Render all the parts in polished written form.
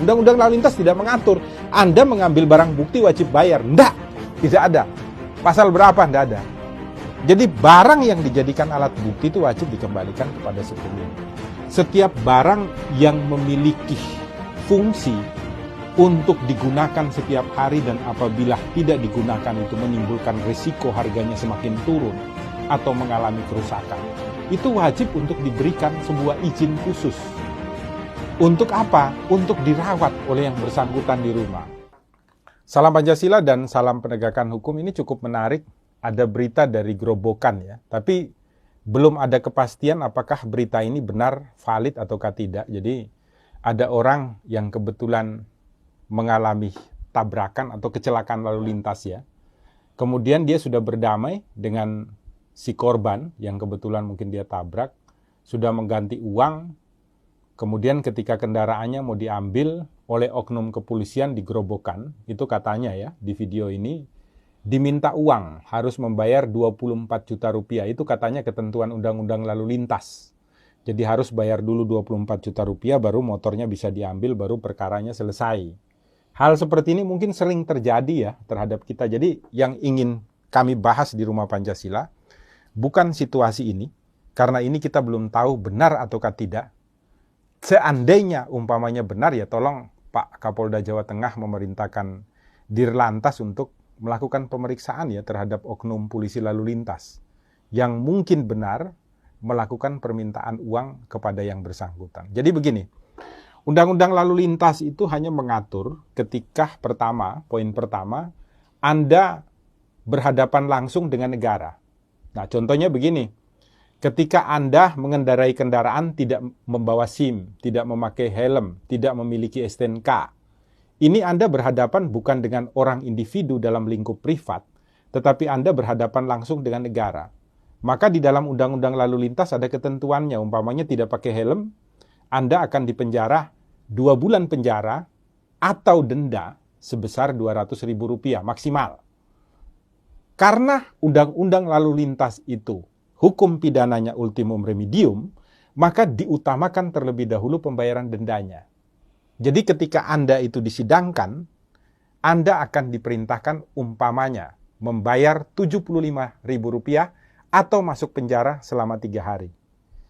Undang-undang lalu lintas tidak mengatur Anda mengambil barang bukti wajib bayar. Enggak, tidak ada. Pasal berapa? Enggak ada. Jadi barang yang dijadikan alat bukti itu wajib dikembalikan kepada pemilik. Setiap barang yang memiliki fungsi untuk digunakan setiap hari dan apabila tidak digunakan itu menimbulkan risiko harganya semakin turun atau mengalami kerusakan, itu wajib untuk diberikan sebuah izin khusus. Untuk apa? Untuk dirawat oleh yang bersangkutan di rumah. Salam Pancasila dan salam penegakan hukum ini cukup menarik. Ada berita dari Grobogan ya, tapi belum ada kepastian apakah berita ini benar, valid ataukah tidak. Jadi ada orang yang kebetulan mengalami tabrakan atau kecelakaan lalu lintas ya. Kemudian dia sudah berdamai dengan si korban yang kebetulan mungkin dia tabrak, sudah mengganti uang. Kemudian ketika kendaraannya mau diambil oleh oknum kepolisian di Grobogan, itu katanya ya di video ini, diminta uang, harus membayar 24 juta rupiah. Itu katanya ketentuan undang-undang lalu lintas. Jadi harus bayar dulu 24 juta rupiah, baru motornya bisa diambil, baru perkaranya selesai. Hal seperti ini mungkin sering terjadi ya terhadap kita. Jadi yang ingin kami bahas di Rumah Pancasila, bukan situasi ini, karena ini kita belum tahu benar ataukah tidak. Seandainya umpamanya benar ya tolong Pak Kapolda Jawa Tengah memerintahkan Dirlantas untuk melakukan pemeriksaan ya terhadap oknum polisi lalu lintas yang mungkin benar melakukan permintaan uang kepada yang bersangkutan. Jadi begini, Undang-undang lalu lintas itu hanya mengatur ketika poin pertama, Anda berhadapan langsung dengan negara. Nah, contohnya begini, ketika Anda mengendarai kendaraan tidak membawa SIM, tidak memakai helm, tidak memiliki STNK, ini Anda berhadapan bukan dengan orang individu dalam lingkup privat, tetapi Anda berhadapan langsung dengan negara. Maka di dalam undang-undang lalu lintas ada ketentuannya, umpamanya tidak pakai helm, Anda akan dipenjara 2 bulan penjara atau denda sebesar Rp200.000 maksimal. Karena undang-undang lalu lintas itu hukum pidananya ultimum remedium, maka diutamakan terlebih dahulu pembayaran dendanya. Jadi ketika Anda itu disidangkan, Anda akan diperintahkan umpamanya membayar Rp75.000 atau masuk penjara selama 3 hari.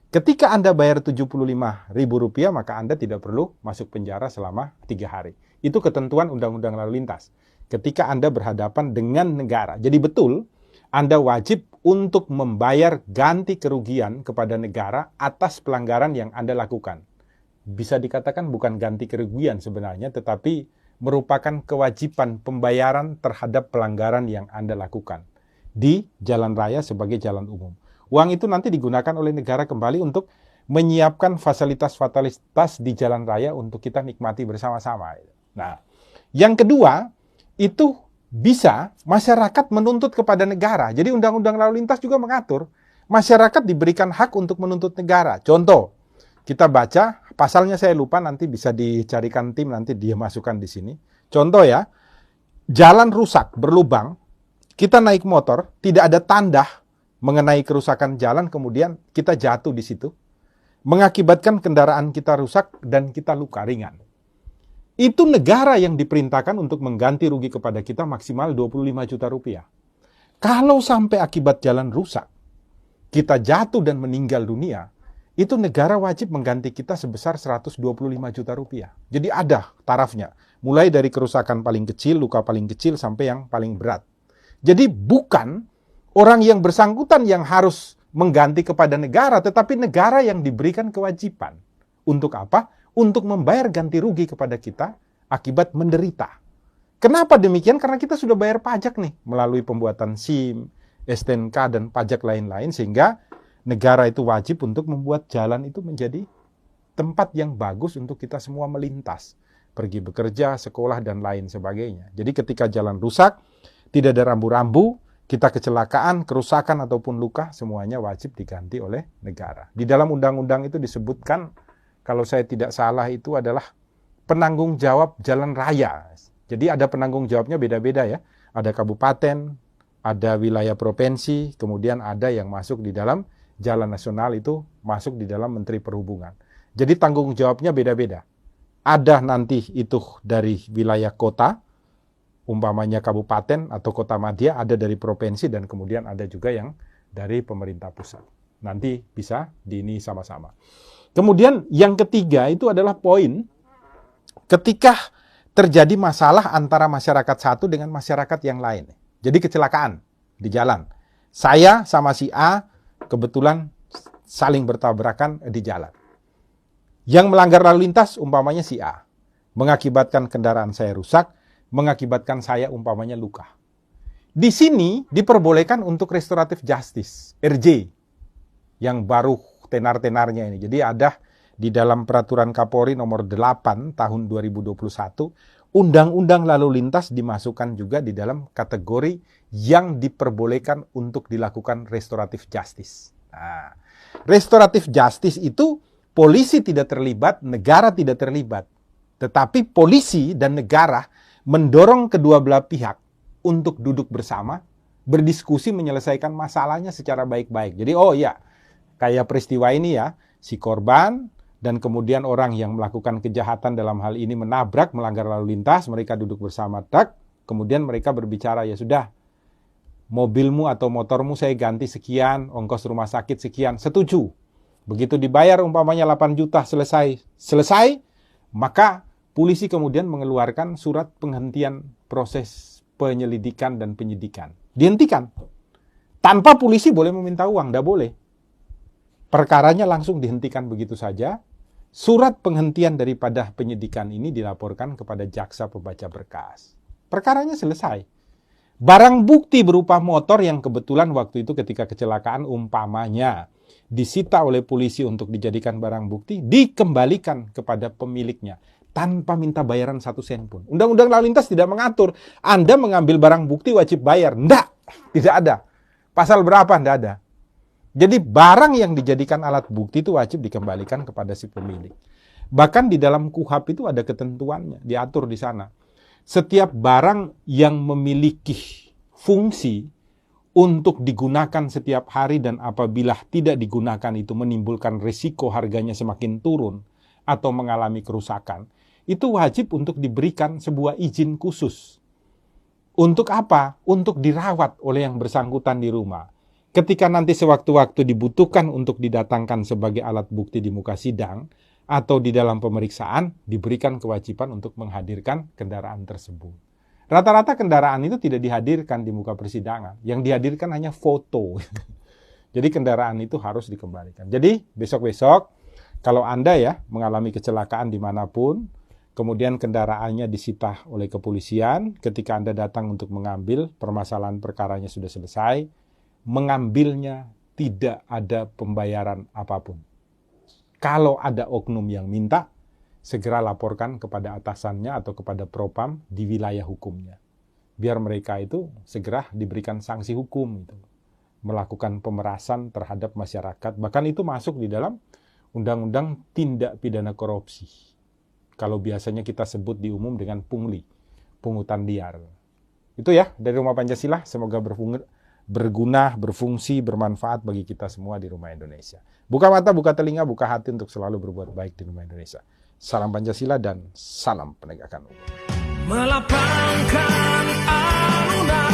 Ketika Anda bayar Rp75.000, maka Anda tidak perlu masuk penjara selama 3 hari. Itu ketentuan Undang-Undang Lalu Lintas. Ketika Anda berhadapan dengan negara. Jadi betul, Anda wajib untuk membayar ganti kerugian kepada negara atas pelanggaran yang Anda lakukan. Bisa dikatakan bukan ganti kerugian sebenarnya, tetapi merupakan kewajiban pembayaran terhadap pelanggaran yang Anda lakukan di jalan raya sebagai jalan umum. Uang itu nanti digunakan oleh negara kembali untuk menyiapkan fasilitas-fasilitas di jalan raya untuk kita nikmati bersama-sama. Nah, yang kedua, itu bisa masyarakat menuntut kepada negara. Jadi Undang-Undang Lalu Lintas juga mengatur, masyarakat diberikan hak untuk menuntut negara. Contoh, kita baca, pasalnya saya lupa, nanti bisa dicarikan tim, nanti dia masukkan di sini. Contoh ya, jalan rusak, berlubang, kita naik motor, tidak ada tanda mengenai kerusakan jalan, kemudian kita jatuh di situ, mengakibatkan kendaraan kita rusak dan kita luka ringan. Itu negara yang diperintahkan untuk mengganti rugi kepada kita maksimal Rp25 juta. Kalau sampai akibat jalan rusak, kita jatuh dan meninggal dunia, itu negara wajib mengganti kita sebesar Rp125 juta. Jadi ada tarafnya, mulai dari kerusakan paling kecil, luka paling kecil, sampai yang paling berat. Jadi bukan orang yang bersangkutan yang harus mengganti kepada negara, tetapi negara yang diberikan kewajiban. Untuk apa? Untuk membayar ganti rugi kepada kita akibat menderita. Kenapa demikian? Karena kita sudah bayar pajak nih, melalui pembuatan SIM, STNK, dan pajak lain-lain, sehingga negara itu wajib untuk membuat jalan itu menjadi tempat yang bagus untuk kita semua melintas, pergi bekerja, sekolah, dan lain sebagainya. Jadi ketika jalan rusak, tidak ada rambu-rambu, kita kecelakaan, kerusakan, ataupun luka, semuanya wajib diganti oleh negara. Di dalam undang-undang itu disebutkan, kalau saya tidak salah itu adalah penanggung jawab jalan raya. Jadi ada penanggung jawabnya beda-beda ya. Ada kabupaten, ada wilayah provinsi, kemudian ada yang masuk di dalam jalan nasional, itu masuk di dalam Menteri Perhubungan. Jadi tanggung jawabnya beda-beda. ada nanti itu dari wilayah kota, umpamanya kabupaten atau kota madya, ada dari provinsi, dan kemudian ada juga yang dari pemerintah pusat. Nanti bisa ini sama-sama. Kemudian yang ketiga itu adalah poin ketika terjadi masalah antara masyarakat satu dengan masyarakat yang lain. Jadi kecelakaan di jalan. Saya sama si A kebetulan saling bertabrakan di jalan. Yang melanggar lalu lintas umpamanya si A. Mengakibatkan kendaraan saya rusak, mengakibatkan saya umpamanya luka. Di sini diperbolehkan untuk restoratif justice, RJ, yang baru tenar-tenarnya ini. Jadi ada di dalam peraturan Kapolri nomor 8 tahun 2021, Undang-Undang Lalu Lintas dimasukkan juga di dalam kategori yang diperbolehkan untuk dilakukan restoratif justice. Nah, restoratif justice itu polisi tidak terlibat, negara tidak terlibat. Tetapi polisi dan negara mendorong kedua belah pihak untuk duduk bersama, berdiskusi menyelesaikan masalahnya secara baik-baik. Jadi kayak peristiwa ini ya, si korban dan kemudian orang yang melakukan kejahatan dalam hal ini menabrak, melanggar lalu lintas, mereka duduk bersama, kemudian mereka berbicara, ya sudah, mobilmu atau motormu saya ganti sekian, ongkos rumah sakit sekian, setuju. Begitu dibayar umpamanya 8 juta selesai, maka polisi kemudian mengeluarkan surat penghentian proses penyelidikan dan penyidikan. Dihentikan. Tanpa polisi boleh meminta uang, tidak boleh. Perkaranya langsung dihentikan begitu saja. Surat penghentian daripada penyidikan ini dilaporkan kepada jaksa pembaca berkas. Perkaranya selesai. Barang bukti berupa motor yang kebetulan waktu itu ketika kecelakaan umpamanya disita oleh polisi untuk dijadikan barang bukti, dikembalikan kepada pemiliknya tanpa minta bayaran 1 sen pun. Undang-Undang Lalu Lintas tidak mengatur Anda mengambil barang bukti wajib bayar. Tidak ada. Pasal berapa? Tidak ada. Jadi barang yang dijadikan alat bukti itu wajib dikembalikan kepada si pemilik. Bahkan di dalam KUHP itu ada ketentuannya, diatur di sana. Setiap barang yang memiliki fungsi untuk digunakan setiap hari dan apabila tidak digunakan itu menimbulkan risiko harganya semakin turun atau mengalami kerusakan, itu wajib untuk diberikan sebuah izin khusus. Untuk apa? Untuk dirawat oleh yang bersangkutan di rumah. Ketika nanti sewaktu-waktu dibutuhkan untuk didatangkan sebagai alat bukti di muka sidang atau di dalam pemeriksaan, diberikan kewajiban untuk menghadirkan kendaraan tersebut. Rata-rata kendaraan itu tidak dihadirkan di muka persidangan. Yang dihadirkan hanya foto. Jadi kendaraan itu harus dikembalikan. Jadi besok-besok kalau Anda ya mengalami kecelakaan dimanapun, kemudian kendaraannya disita oleh kepolisian, ketika Anda datang untuk mengambil, permasalahan perkaranya sudah selesai, mengambilnya tidak ada pembayaran apapun. Kalau ada oknum yang minta, segera laporkan kepada atasannya atau kepada propam di wilayah hukumnya. Biar mereka itu segera diberikan sanksi hukum, gitu. Melakukan pemerasan terhadap masyarakat. Bahkan itu masuk di dalam Undang-Undang Tindak Pidana Korupsi. Kalau biasanya kita sebut di umum dengan pungli, pungutan liar. Itu ya dari Rumah Pancasila, semoga berguna, berfungsi, bermanfaat bagi kita semua di Rumah Indonesia. Buka mata, buka telinga, buka hati untuk selalu berbuat baik di Rumah Indonesia. Salam Pancasila dan salam penegakan hukum. Melapangkan alunan